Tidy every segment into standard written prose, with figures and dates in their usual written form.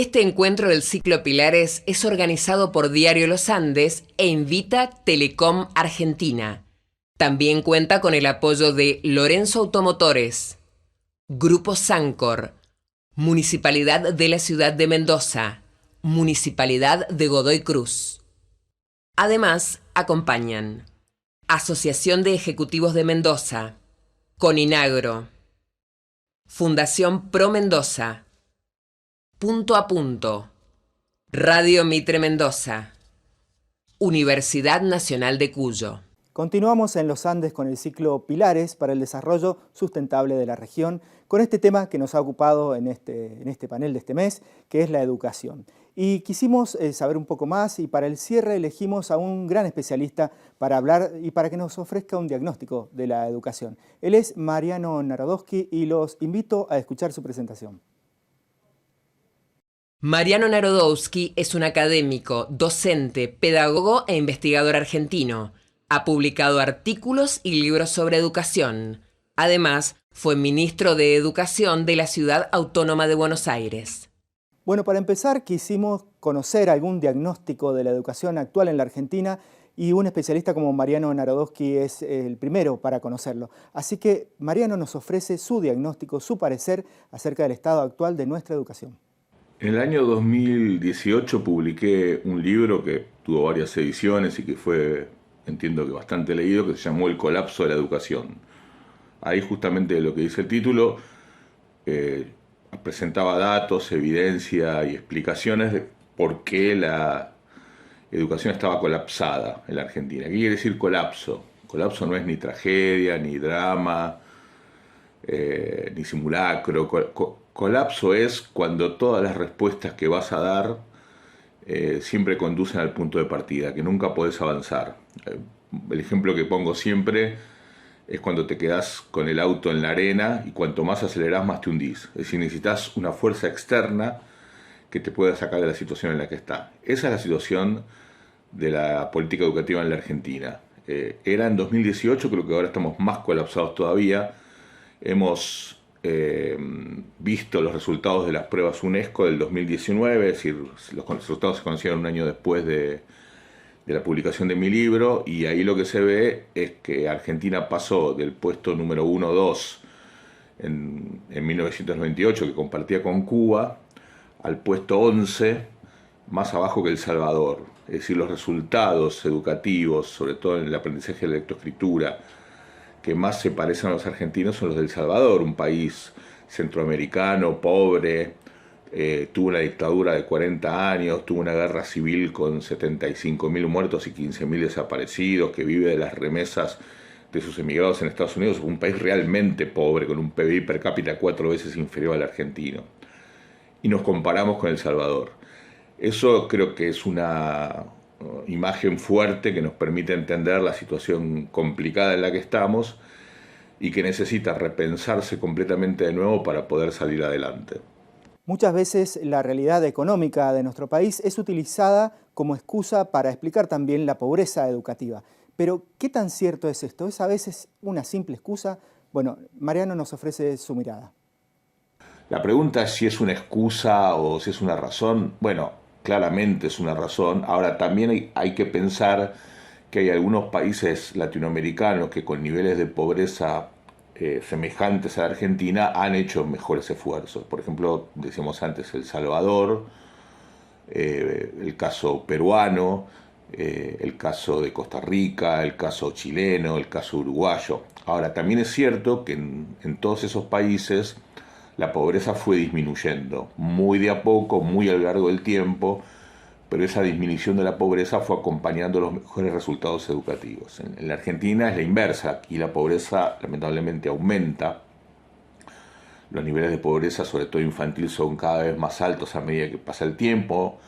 Este encuentro del ciclo Pilares es organizado por Diario Los Andes e invita Telecom Argentina. También cuenta con el apoyo de Lorenzo Automotores, Grupo Sancor, Municipalidad de la Ciudad de Mendoza, Municipalidad de Godoy Cruz. Además, acompañan Asociación de Ejecutivos de Mendoza, Coninagro, Fundación Pro Mendoza, Punto a Punto, Radio Mitre Mendoza, Universidad Nacional de Cuyo. Continuamos en los Andes con el ciclo Pilares para el desarrollo sustentable de la región, con este tema que nos ha ocupado en este panel de este mes, que es la educación. Y quisimos saber un poco más y para el cierre elegimos a un gran especialista para hablar y para que nos ofrezca un diagnóstico de la educación. Él es Mariano Narodowski y los invito a escuchar su presentación. Mariano Narodowski es un académico, docente, pedagogo e investigador argentino. Ha publicado artículos y libros sobre educación. Además, fue ministro de Educación de la Ciudad Autónoma de Buenos Aires. Bueno, para empezar quisimos conocer algún diagnóstico de la educación actual en la Argentina y un especialista como Mariano Narodowski es el primero para conocerlo. Así que Mariano nos ofrece su diagnóstico, su parecer acerca del estado actual de nuestra educación. En el año 2018 publiqué un libro que tuvo varias ediciones y que fue, entiendo que bastante leído, que se llamó El colapso de la educación. Ahí justamente lo que dice el título, presentaba datos, evidencia y explicaciones de por qué la educación estaba colapsada en la Argentina. ¿Qué quiere decir colapso? Colapso no es ni tragedia, ni drama, ni simulacro. Colapso es cuando todas las respuestas que vas a dar siempre conducen al punto de partida, que nunca podés avanzar. El ejemplo que pongo siempre es cuando te quedás con el auto en la arena y cuanto más acelerás más te hundís. Es decir, necesitas una fuerza externa que te pueda sacar de la situación en la que está. Esa es la situación de la política educativa en la Argentina. Era en 2018, creo que ahora estamos más colapsados todavía. Hemos visto los resultados de las pruebas UNESCO del 2019, es decir, los resultados se conocieron un año después de la publicación de mi libro, y ahí lo que se ve es que Argentina pasó del puesto número 1-2 en 1998, que compartía con Cuba, al puesto 11, más abajo que El Salvador. Es decir, los resultados educativos, sobre todo en el aprendizaje de lectoescritura, que más se parecen a los argentinos son los de El Salvador, un país centroamericano, pobre, tuvo una dictadura de 40 años, tuvo una guerra civil con 75.000 muertos y 15.000 desaparecidos, que vive de las remesas de sus emigrados en Estados Unidos, un país realmente pobre, con un PBI per cápita 4 veces inferior al argentino. Y nos comparamos con El Salvador. Eso creo que es una imagen fuerte que nos permite entender la situación complicada en la que estamos y que necesita repensarse completamente de nuevo para poder salir adelante. Muchas veces la realidad económica de nuestro país es utilizada como excusa para explicar también la pobreza educativa. Pero, ¿qué tan cierto es esto? ¿Es a veces una simple excusa? Bueno, Mariano nos ofrece su mirada. La pregunta es si es una excusa o si es una razón. Bueno, claramente es una razón. Ahora, también hay que pensar que hay algunos países latinoamericanos que con niveles de pobreza semejantes a la Argentina han hecho mejores esfuerzos. Por ejemplo, decíamos antes El Salvador, el caso peruano, el caso de Costa Rica, el caso chileno, el caso uruguayo. Ahora, también es cierto que en todos esos países la pobreza fue disminuyendo, muy de a poco, muy a lo largo del tiempo, pero esa disminución de la pobreza fue acompañando los mejores resultados educativos. En la Argentina es la inversa, aquí la pobreza lamentablemente aumenta, los niveles de pobreza, sobre todo infantil, son cada vez más altos a medida que pasa el tiempo,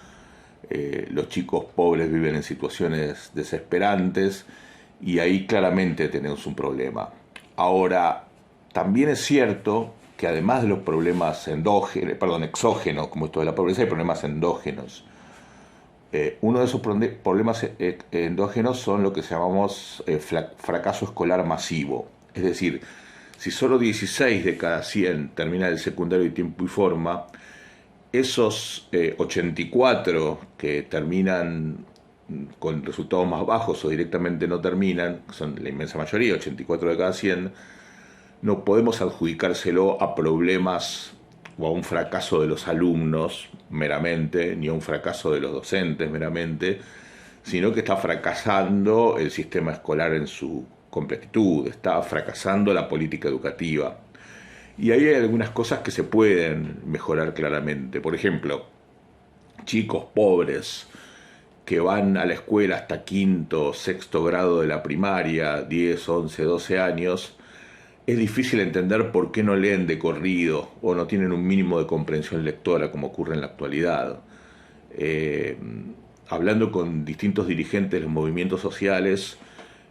los chicos pobres viven en situaciones desesperantes y ahí claramente tenemos un problema. Ahora, también es cierto que además de los problemas exógenos, como esto de la pobreza, hay problemas endógenos. Uno de esos problemas endógenos son lo que llamamos fracaso escolar masivo. Es decir, si solo 16 de cada 100 terminan el secundario y tiempo y forma, esos 84 que terminan con resultados más bajos o directamente no terminan, son la inmensa mayoría, 84 de cada 100, no podemos adjudicárselo a problemas o a un fracaso de los alumnos meramente, ni a un fracaso de los docentes meramente, sino que está fracasando el sistema escolar en su completitud, está fracasando la política educativa. Y ahí hay algunas cosas que se pueden mejorar claramente. Por ejemplo, chicos pobres que van a la escuela hasta quinto, sexto grado de la primaria, 10, 11, 12 años, es difícil entender por qué no leen de corrido o no tienen un mínimo de comprensión lectora como ocurre en la actualidad. Hablando con distintos dirigentes de los movimientos sociales,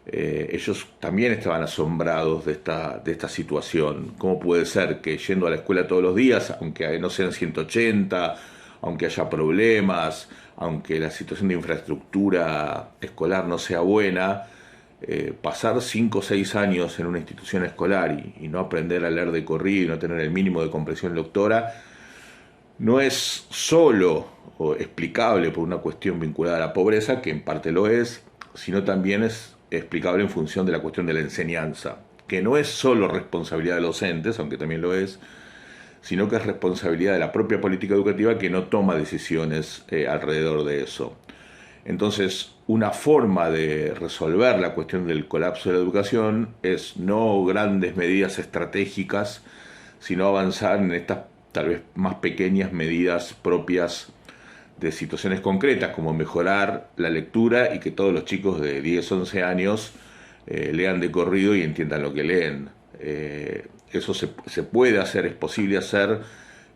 ellos también estaban asombrados de esta situación. ¿Cómo puede ser que yendo a la escuela todos los días, aunque no sean 180, aunque haya problemas, aunque la situación de infraestructura escolar no sea buena, pasar 5 o 6 años en una institución escolar y no aprender a leer de corrido y no tener el mínimo de comprensión lectora, no es solo explicable por una cuestión vinculada a la pobreza, que en parte lo es, sino también es explicable en función de la cuestión de la enseñanza, que no es solo responsabilidad de los docentes, aunque también lo es, sino que es responsabilidad de la propia política educativa que no toma decisiones alrededor de eso. Entonces, una forma de resolver la cuestión del colapso de la educación es no grandes medidas estratégicas, sino avanzar en estas tal vez más pequeñas medidas propias de situaciones concretas, como mejorar la lectura y que todos los chicos de 10, 11 años lean de corrido y entiendan lo que leen. Eso se puede hacer, es posible hacer,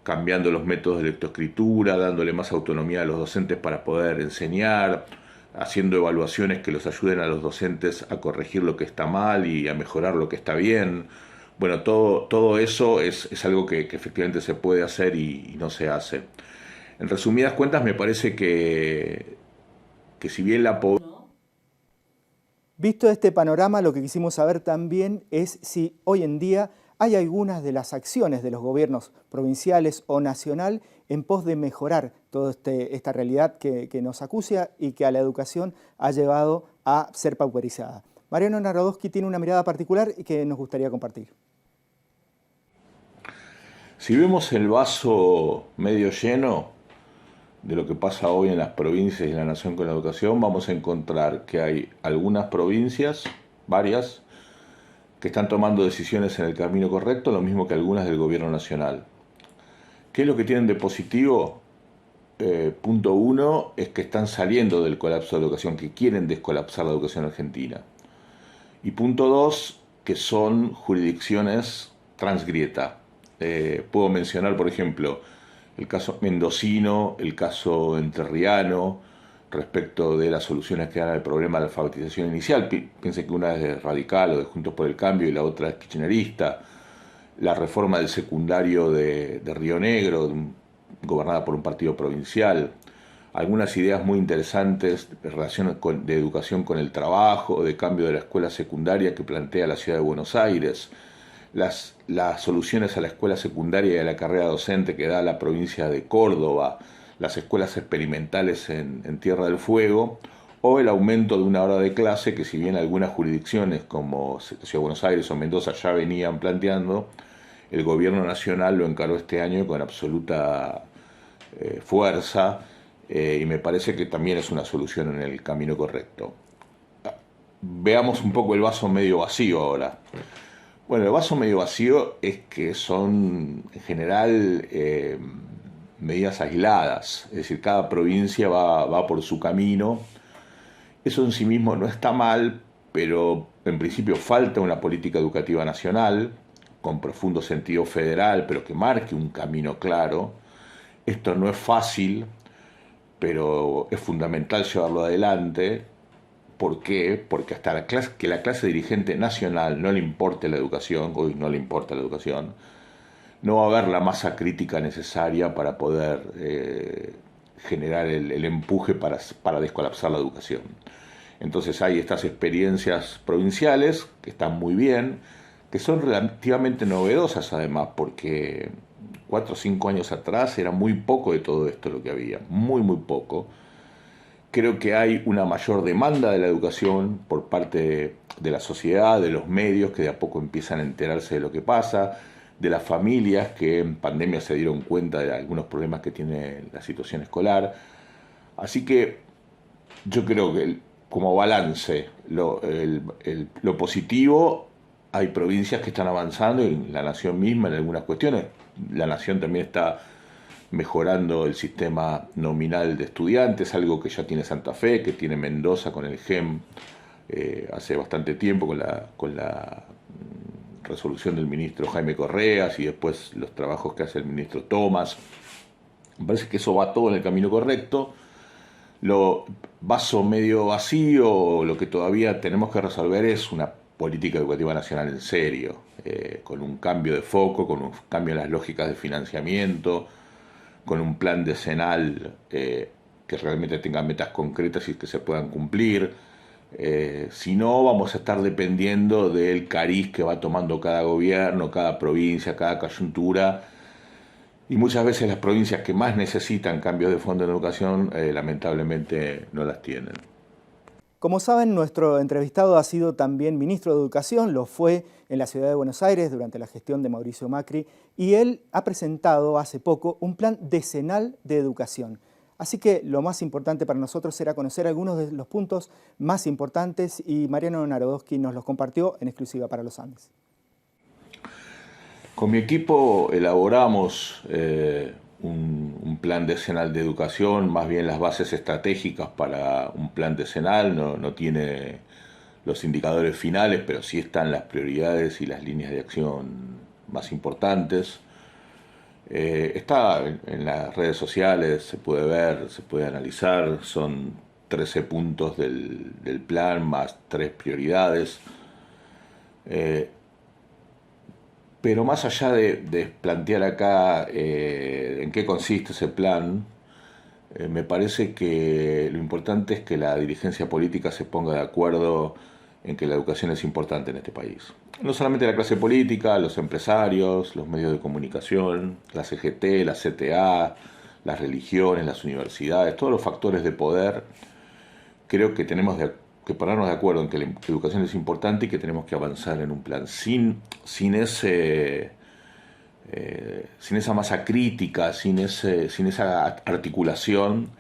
cambiando los métodos de lectoescritura, dándole más autonomía a los docentes para poder enseñar, haciendo evaluaciones que los ayuden a los docentes a corregir lo que está mal y a mejorar lo que está bien. Bueno, todo eso es algo que efectivamente se puede hacer y no se hace. En resumidas cuentas, me parece que si bien la pobreza... Visto este panorama, lo que quisimos saber también es si hoy en día hay algunas de las acciones de los gobiernos provinciales o nacional en pos de mejorar toda esta realidad que nos acucia y que a la educación ha llevado a ser pauperizada. Mariano Narodowski tiene una mirada particular y que nos gustaría compartir. Si vemos el vaso medio lleno de lo que pasa hoy en las provincias y en la nación con la educación, vamos a encontrar que hay algunas provincias, varias, que están tomando decisiones en el camino correcto, lo mismo que algunas del gobierno nacional. ¿Qué es lo que tienen de positivo? Punto 1 es que están saliendo del colapso de la educación, que quieren descolapsar la educación argentina. Y punto 2, que son jurisdicciones transgrieta. Puedo mencionar, por ejemplo, el caso mendocino, el caso entrerriano, respecto de las soluciones que dan al problema de la alfabetización inicial. Piensen que una es de Radical o de Juntos por el Cambio y la otra es kirchnerista. La reforma del secundario de Río Negro, gobernada por un partido provincial. Algunas ideas muy interesantes de relación de educación con el trabajo, de cambio de la escuela secundaria que plantea la ciudad de Buenos Aires. Las soluciones a la escuela secundaria y a la carrera docente que da la provincia de Córdoba, las escuelas experimentales en Tierra del Fuego, o el aumento de una hora de clase que, si bien algunas jurisdicciones como Ciudad de Buenos Aires o Mendoza ya venían planteando, el gobierno nacional lo encaró este año con absoluta fuerza, y me parece que también es una solución en el camino correcto. Veamos un poco el vaso medio vacío ahora. Bueno, el vaso medio vacío es que son en general medidas aisladas, es decir, cada provincia va por su camino. Eso en sí mismo no está mal, pero en principio falta una política educativa nacional con profundo sentido federal, pero que marque un camino claro. Esto no es fácil, pero es fundamental llevarlo adelante. ¿Por qué? Porque hasta que la clase dirigente nacional no le importe la educación, hoy no le importa la educación, no va a haber la masa crítica necesaria para poder generar el empuje para descolapsar la educación. Entonces hay estas experiencias provinciales que están muy bien, que son relativamente novedosas además, porque 4 o 5 años atrás era muy poco de todo esto lo que había, muy, muy poco. Creo que hay una mayor demanda de la educación por parte de la sociedad, de los medios que de a poco empiezan a enterarse de lo que pasa, de las familias que en pandemia se dieron cuenta de algunos problemas que tiene la situación escolar. Así que yo creo que como balance, lo positivo, hay provincias que están avanzando y la nación misma en algunas cuestiones. La nación también está mejorando el sistema nominal de estudiantes, algo que ya tiene Santa Fe, que tiene Mendoza con el GEM hace bastante tiempo, con la resolución del ministro Jaime Correas y después los trabajos que hace el ministro Tomás. Me parece que eso va todo en el camino correcto. Lo vaso medio vacío, lo que todavía tenemos que resolver es una política educativa nacional en serio, con un cambio de foco, con un cambio en las lógicas de financiamiento, con un plan decenal que realmente tenga metas concretas y que se puedan cumplir. Si no, vamos a estar dependiendo del cariz que va tomando cada gobierno, cada provincia, cada coyuntura. Y muchas veces las provincias que más necesitan cambios de fondo en educación, lamentablemente no las tienen. Como saben, nuestro entrevistado ha sido también ministro de Educación, lo fue en la ciudad de Buenos Aires durante la gestión de Mauricio Macri, y él ha presentado hace poco un plan decenal de educación. Así que lo más importante para nosotros será conocer algunos de los puntos más importantes y Mariano Narodowski nos los compartió en exclusiva para Los Andes. Con mi equipo elaboramos un plan decenal de educación, más bien las bases estratégicas para un plan decenal, no tiene los indicadores finales, pero sí están las prioridades y las líneas de acción más importantes. Está en las redes sociales, se puede ver, se puede analizar, son 13 puntos del plan más 3 prioridades. Pero más allá de plantear acá en qué consiste ese plan, me parece que lo importante es que la dirigencia política se ponga de acuerdo en que la educación es importante en este país. No solamente la clase política, los empresarios, los medios de comunicación, la CGT, la CTA, las religiones, las universidades, todos los factores de poder. Creo que tenemos que ponernos de acuerdo en que la educación es importante y que tenemos que avanzar en un plan. Sin esa masa crítica, sin esa articulación,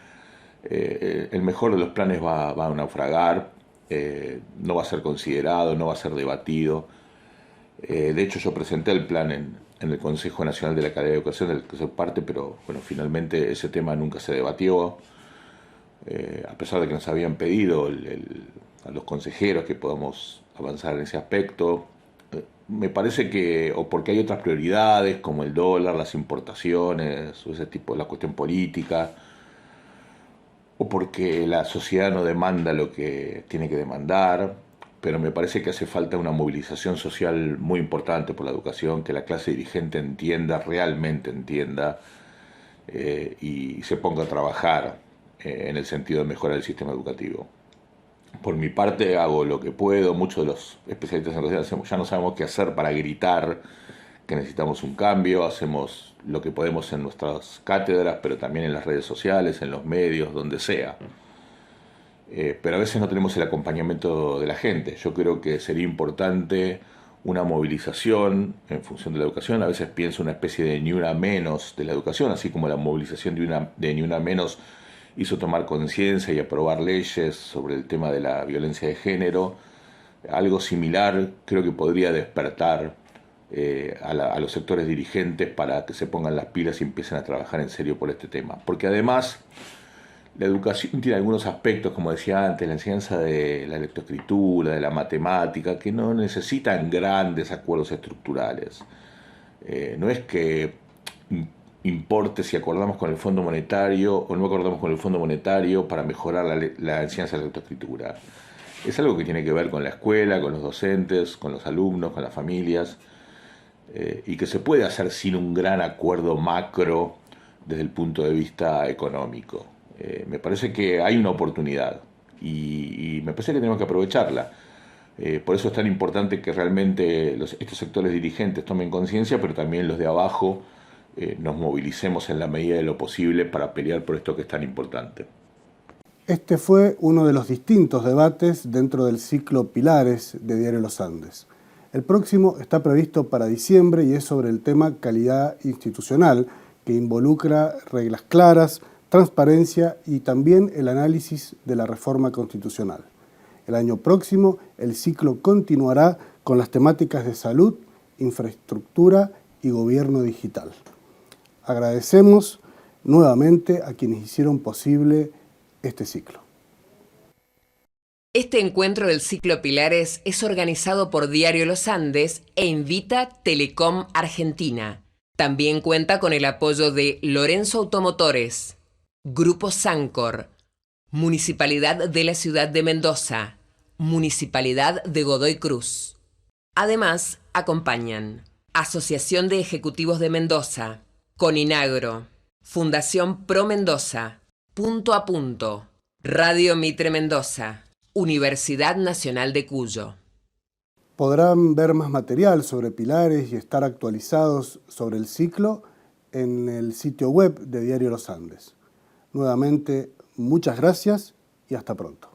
el mejor de los planes va a naufragar, no va a ser considerado, no va a ser debatido. De hecho, yo presenté el plan en el Consejo Nacional de la Calidad de Educación, del que soy parte, pero bueno, finalmente ese tema nunca se debatió. A pesar de que nos habían pedido a los consejeros que podamos avanzar en ese aspecto, me parece que, o porque hay otras prioridades como el dólar, las importaciones, o ese tipo, la cuestión política, o porque la sociedad no demanda lo que tiene que demandar, pero me parece que hace falta una movilización social muy importante por la educación, que la clase dirigente entienda, realmente entienda, y se ponga a trabajar en el sentido de mejorar el sistema educativo. Por mi parte hago lo que puedo, muchos de los especialistas en educación ya no sabemos qué hacer para gritar que necesitamos un cambio, hacemos lo que podemos en nuestras cátedras, pero también en las redes sociales, en los medios, donde sea. Pero a veces no tenemos el acompañamiento de la gente. Yo creo que sería importante una movilización en función de la educación. A veces pienso una especie de ni una menos de la educación, así como la movilización de ni una menos hizo tomar conciencia y aprobar leyes sobre el tema de la violencia de género. Algo similar creo que podría despertar a los sectores dirigentes para que se pongan las pilas y empiecen a trabajar en serio por este tema. Porque además la educación tiene algunos aspectos, como decía antes, la enseñanza de la lectoescritura, de la matemática, que no necesitan grandes acuerdos estructurales. No es que importe si acordamos con el Fondo Monetario o no acordamos con el Fondo Monetario para mejorar la enseñanza de la lectoescritura. Es algo que tiene que ver con la escuela, con los docentes, con los alumnos, con las familias, y que se puede hacer sin un gran acuerdo macro desde el punto de vista económico. Me parece que hay una oportunidad y me parece que tenemos que aprovecharla. Por eso es tan importante que realmente estos sectores dirigentes tomen conciencia, pero también los de abajo nos movilicemos en la medida de lo posible para pelear por esto que es tan importante. Este fue uno de los distintos debates dentro del ciclo Pilares de Diario Los Andes. El próximo está previsto para diciembre y es sobre el tema calidad institucional, que involucra reglas claras, transparencia y también el análisis de la reforma constitucional. El año próximo, el ciclo continuará con las temáticas de salud, infraestructura y gobierno digital. Agradecemos nuevamente a quienes hicieron posible este ciclo. Este encuentro del ciclo Pilares es organizado por Diario Los Andes e invita Telecom Argentina. También cuenta con el apoyo de Lorenzo Automotores, Grupo Sancor, Municipalidad de la Ciudad de Mendoza, Municipalidad de Godoy Cruz. Además, acompañan Asociación de Ejecutivos de Mendoza, Coninagro, Fundación Pro Mendoza, Punto a Punto, Radio Mitre Mendoza, Universidad Nacional de Cuyo. Podrán ver más material sobre Pilares y estar actualizados sobre el ciclo en el sitio web de Diario Los Andes. Nuevamente, muchas gracias y hasta pronto.